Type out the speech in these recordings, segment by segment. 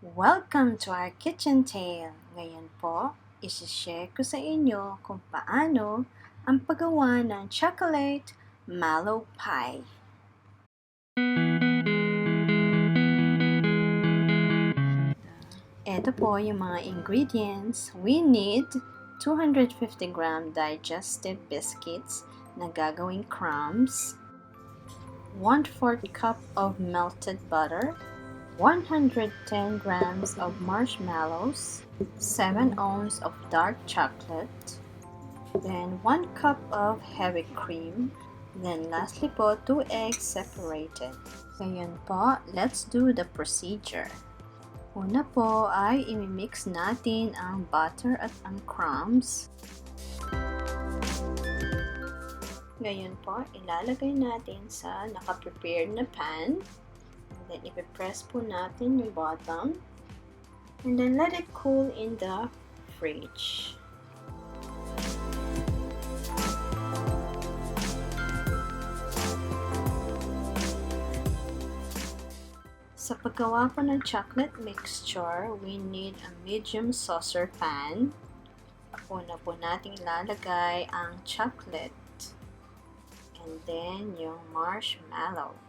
Welcome to our Kitchentale! Ngayon po, isi-share ko sa inyo kung paano ang paggawa ng chocolate mallow pie. Ito po yung mga ingredients. We need 250 gram digestive biscuits na gagawing crumbs, 1/4 cup of melted butter, 110 grams of marshmallows, 7 ounces of dark chocolate, then 1 cup of heavy cream, then lastly po 2 eggs separated. Ngayon po, let's do the procedure. Una po ay imimix natin ang butter at ang crumbs. Ngayon po, ilalagay natin sa naka-prepared na pan. Then, ipipress po natin yung bottom. And then, let it cool in the fridge. Sa paggawa po ng chocolate mixture, we need a medium saucer pan. Una po natin ilalagay ang chocolate. And then, yung marshmallows.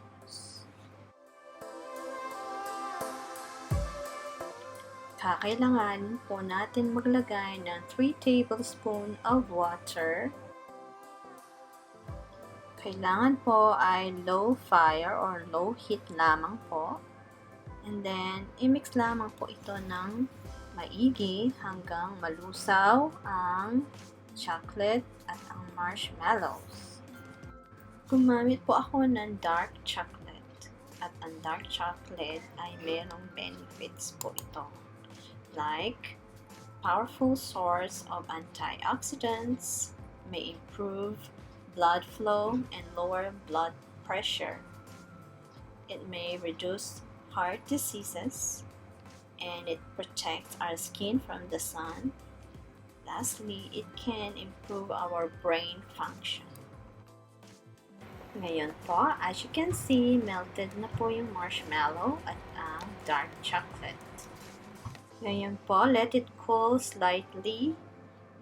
Kakailangan po natin maglagay ng 3 tablespoons of water. Kailangan po ay low fire or low heat lamang po. And then, i-mix lamang po ito ng maigi hanggang malusaw ang chocolate at ang marshmallows. Gumamit po ako ng dark chocolate. At ang dark chocolate ay mayroong benefits po ito. Like powerful source of antioxidants, may improve blood flow and lower blood pressure. It may reduce heart diseases and it protects our skin from the sun. Lastly, it can improve our brain function. Ngayon po, as you can see, melted na po yung marshmallow at ang dark chocolate. Ngayon po, let it cool slightly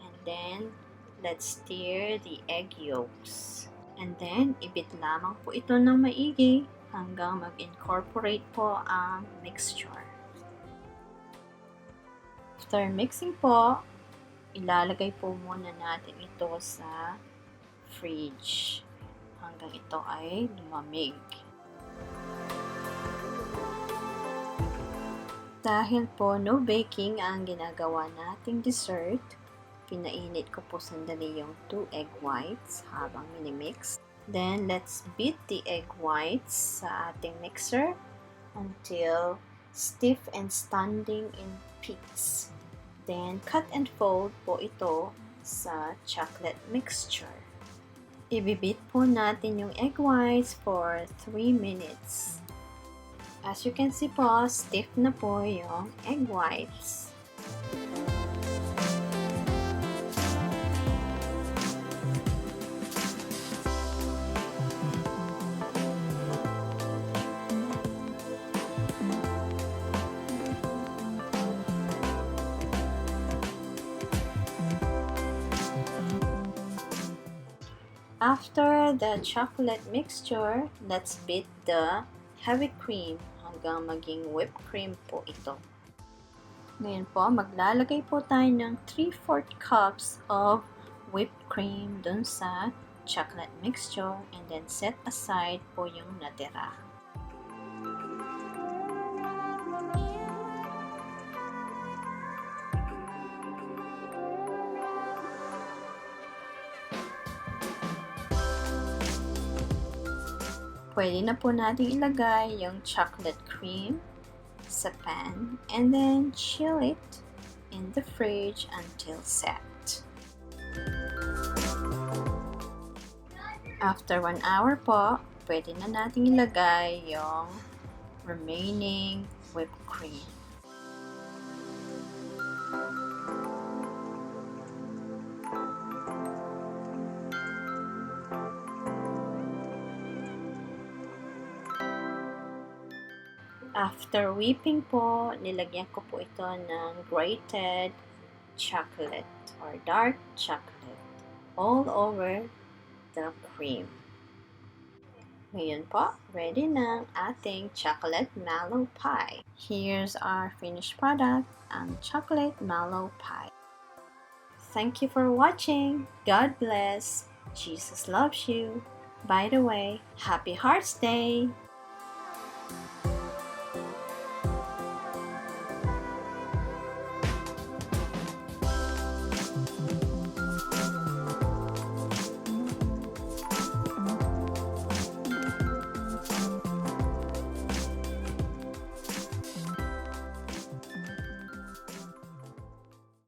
and then let's stir the egg yolks. And then, ibit lamang po ito ng maigi hanggang mag-incorporate po ang mixture. After mixing po, ilalagay po muna natin ito sa fridge hanggang ito ay lumamig. Dahil po no baking ang ginagawa nating dessert, pinainit ko po sandali yung 2 egg whites habang minimix. Then, let's beat the egg whites sa ating mixer until stiff and standing in peaks. Then, cut and fold po ito sa chocolate mixture. Ibibit po natin yung egg whites for 3 minutes. As you can see po, stiff na po yung egg whites. After the chocolate mixture, let's beat the heavy cream hanggang maging whipped cream po ito. Ngayon po, maglalagay po tayo ng 3/4 cups of whipped cream dun sa chocolate mixture and then set aside po yung natira. Pwede na po natin ilagay yung chocolate cream sa pan and then chill it in the fridge until set. After 1 hour po, pwede na natin ilagay yung remaining whipped cream. After whipping po, nilagyan ko po ito ng grated chocolate or dark chocolate all over the cream. Ngayon po, ready na ang ating chocolate mallow pie. Here's our finished product, ang chocolate mallow pie. Thank you for watching. God bless. Jesus loves you. By the way, Happy Hearts Day!